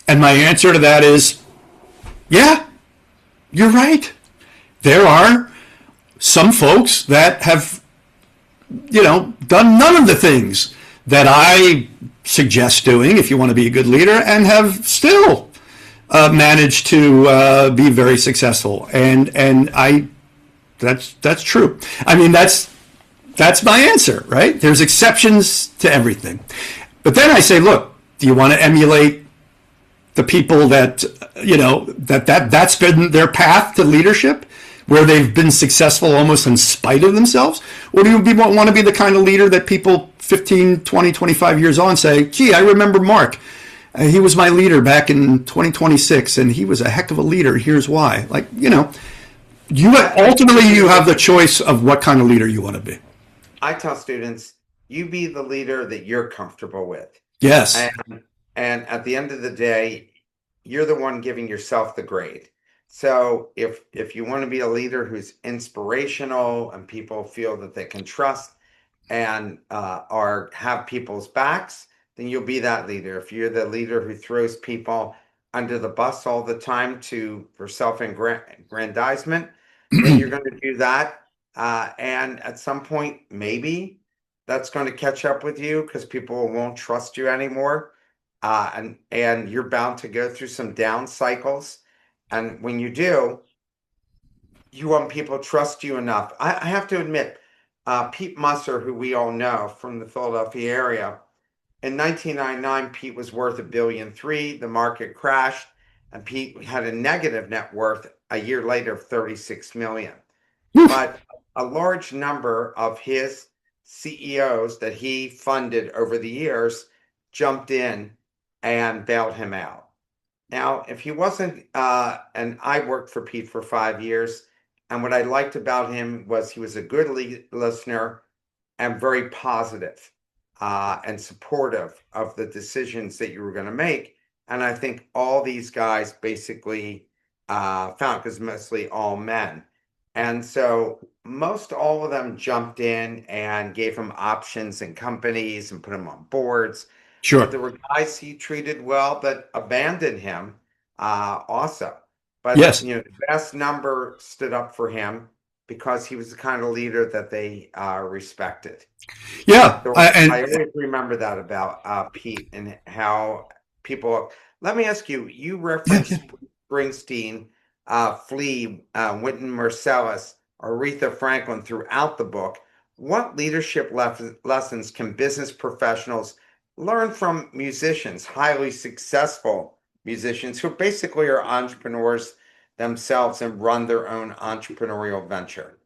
And my answer to that is, yeah, you're right. There are some folks that have, done none of the things that I suggest doing if you want to be a good leader and have still managed to be very successful. And that's true. I mean, that's my answer, right? There's exceptions to everything. But then I say, look, do you want to emulate the people that that's been their path to leadership, where they've been successful almost in spite of themselves? Or do you want to be the kind of leader that people 15, 20, 25 years on say, gee, I remember Mark. He was my leader back in 2026, and he was a heck of a leader. Here's why. You I tell ultimately you have the students, choice of what kind of leader you want to be. I tell students, you be the leader that you're comfortable with. Yes, And at the end of the day, you're the one giving yourself the grade. So if you want to be a leader who's inspirational and people feel that they can trust and are have people's backs, then you'll be that leader. If you're the leader who throws people under the bus all the time to for self-aggrandizement, then you're going to do that. And at some point, maybe that's going to catch up with you because people won't trust you anymore. And you're bound to go through some down cycles. And when you do, you want people to trust you enough. I have to admit, Pete Musser, who we all know from the Philadelphia area, in 1999, Pete was worth $1.3 billion. The market crashed, and Pete had a negative net worth a year later of 36 million. But a large number of his CEOs that he funded over the years jumped in and bailed him out. Now, if he wasn't, and I worked for Pete for 5 years, and what I liked about him was he was a good listener and very positive and supportive of the decisions that you were going to make. And I think all these guys basically found, because mostly all men. And so most all of them jumped in and gave him options in companies and put him on boards. But sure. there were guys he treated well that abandoned him also. But Yes. the vast number stood up for him because he was the kind of leader that they respected. Yeah. So I And always remember that about Pete and how people. Let me ask you. You yeah. referenced Springsteen, Flea, Wynton Marsalis, Aretha Franklin throughout the book. What leadership lessons can business professionals learn from musicians, highly successful musicians who basically are entrepreneurs themselves and run their own entrepreneurial venture?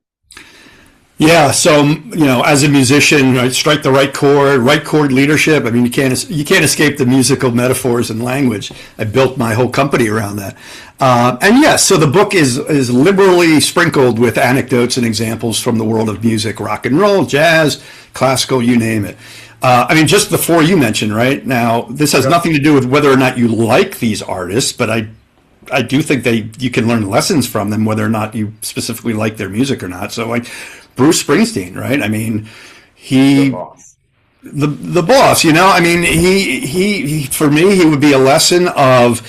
Yeah, so as a musician, right, strike the right chord leadership. I mean, you can't escape the musical metaphors and language. I built my whole company around that. And yes, so the book is liberally sprinkled with anecdotes and examples from the world of music, rock and roll, jazz, classical, you name it. I mean, just the four you mentioned, right? Now, this has Yep. nothing to do with whether or not you like these artists, but I do think you can learn lessons from them, whether or not you specifically like their music or not. So, like Bruce Springsteen, right? I mean, The he boss. the boss. I mean, he for me, he would be a lesson of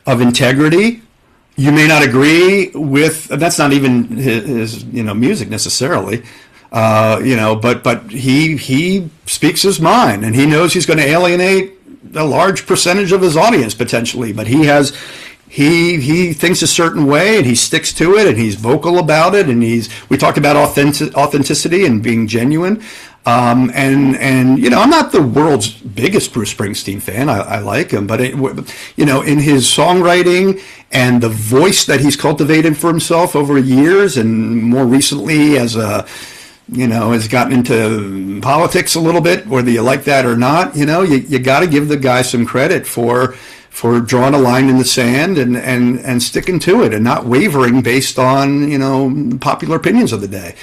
integrity. You may not agree with that's not even his music necessarily. But he speaks his mind, and he knows he's going to alienate a large percentage of his audience potentially, but he thinks a certain way and he sticks to it and he's vocal about it, and we talked about authenticity and being genuine. And I'm not the world's biggest Bruce Springsteen fan. I like him, but in his songwriting and the voice that he's cultivated for himself over years, and more recently as has gotten into politics a little bit, whether you like that or not. You got to give the guy some credit for drawing a line in the sand and sticking to it and not wavering based on popular opinions of the day.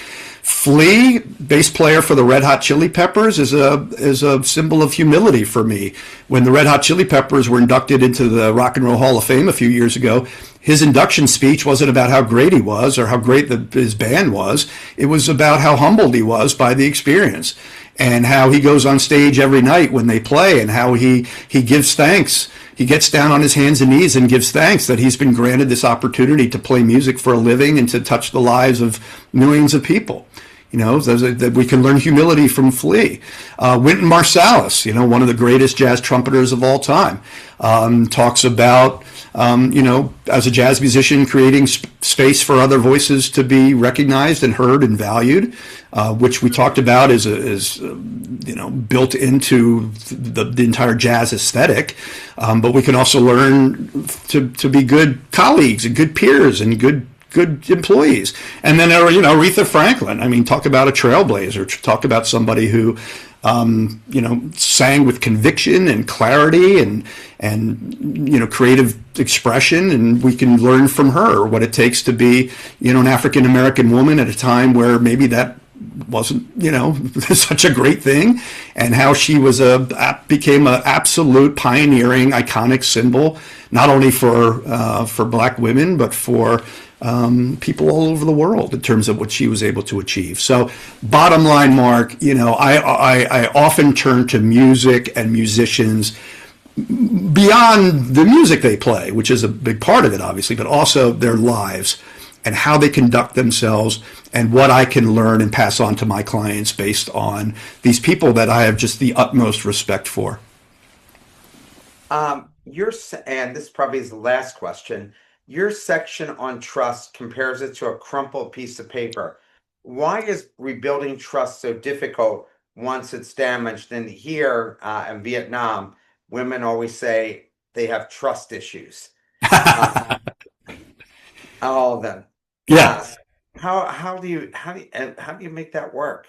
Flea, bass player for the Red Hot Chili Peppers, is a symbol of humility for me. When the Red Hot Chili Peppers were inducted into the Rock and Roll Hall of Fame a few years ago, his induction speech wasn't about how great he was or how great his band was. It was about how humbled he was by the experience, and how he goes on stage every night when they play, and how he gives thanks. He gets down on his hands and knees and gives thanks that he's been granted this opportunity to play music for a living and to touch the lives of millions of people. That we can learn humility from Flea. Wynton Marsalis, one of the greatest jazz trumpeters of all time, talks about, as a jazz musician, creating space for other voices to be recognized and heard and valued, which we talked about is built into the entire jazz aesthetic. But we can also learn to be good colleagues and good peers and good employees. And then Aretha Franklin. I mean, talk about a trailblazer. Talk about somebody who sang with conviction and clarity and creative expression, and we can learn from her what it takes to be an African American woman at a time where maybe that wasn't such a great thing, and how she became an absolute pioneering, iconic symbol, not only for black women but for people all over the world in terms of what she was able to achieve. So, bottom line, Mark, I often turn to music and musicians beyond the music they play, which is a big part of it, obviously, but also their lives and how they conduct themselves, and what I can learn and pass on to my clients based on these people that I have just the utmost respect for. And this probably is the last question. Your section on trust compares it to a crumpled piece of paper. Why is rebuilding trust so difficult once it's damaged? And here in Vietnam, women always say they have trust issues. Uh, all of them. Yeah. How do you make that work?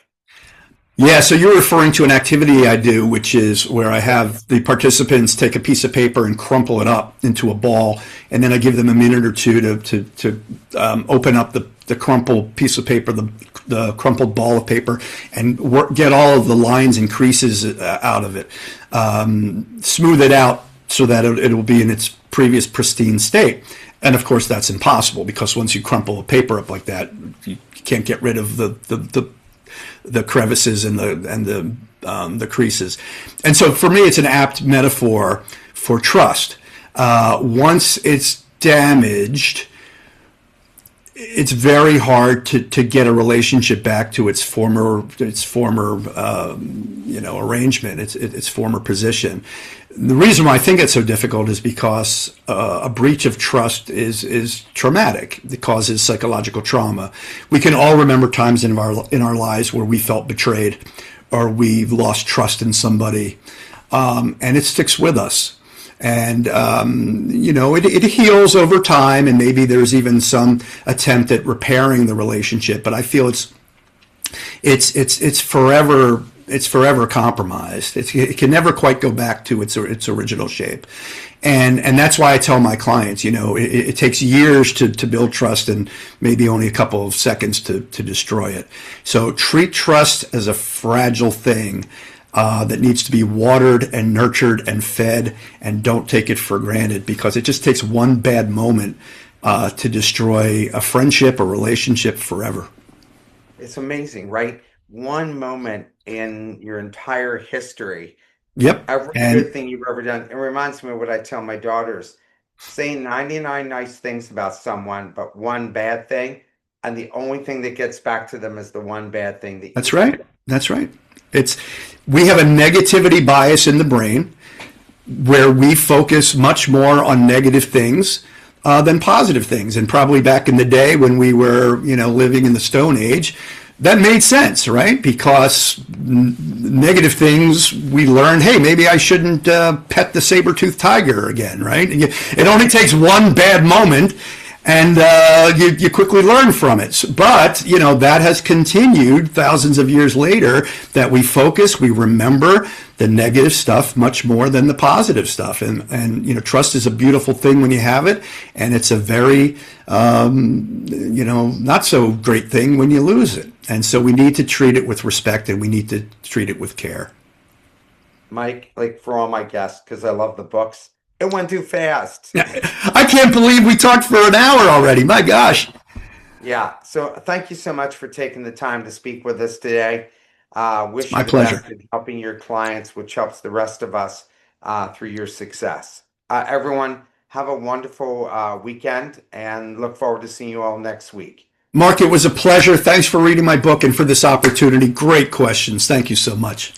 Yeah, so you're referring to an activity I do, which is where I have the participants take a piece of paper and crumple it up into a ball, and then I give them a minute or two to open up the crumpled piece of paper, the crumpled ball of paper, and get all of the lines and creases out of it, smooth it out so that it will be in its previous pristine state. And of course, that's impossible, because once you crumple a paper up like that, you can't get rid of the crevices and the creases. And so for me, it's an apt metaphor for trust. Once it's damaged, it's very hard to get a relationship back to its former arrangement, its former position. The reason why I think it's so difficult is because a breach of trust is traumatic. It causes psychological trauma. We can all remember times in our lives where we felt betrayed, or we lost trust in somebody, and it sticks with us. And it heals over time, and maybe there's even some attempt at repairing the relationship. But I feel it's forever compromised. It can never quite go back to its original shape. And that's why I tell my clients, it takes years to build trust and maybe only a couple of seconds to destroy it. So treat trust as a fragile thing that needs to be watered and nurtured and fed, and don't take it for granted, because it just takes one bad moment to destroy a friendship, a relationship forever. It's amazing, right? One moment in your entire history, Yep. every And good thing you've ever done. It reminds me of what I tell my daughters: say 99 nice things about someone, but one bad thing. And the only thing that gets back to them is the one bad thing that you that's said. right. That's right. It's We have a negativity bias in the brain where we focus much more on negative things than positive things. And probably back in the day when we were, living in the Stone Age, that made sense, right? Because negative things, we learned, hey, maybe I shouldn't pet the saber-toothed tiger again, right? It only takes one bad moment, and you quickly learn from it. But, that has continued thousands of years later, that we focus, we remember the negative stuff much more than the positive stuff. And trust is a beautiful thing when you have it, and it's a very, not so great thing when you lose it. And so we need to treat it with respect, and we need to treat it with care. Mike, like for all my guests, because I love the books, it went too fast. I can't believe we talked for an hour already. My gosh. Yeah. So thank you so much for taking the time to speak with us today. Wish My you the pleasure. best in helping your clients, which helps the rest of us through your success. Everyone, have a wonderful weekend, and look forward to seeing you all next week. Mark, it was a pleasure. Thanks for reading my book and for this opportunity. Great questions. Thank you so much.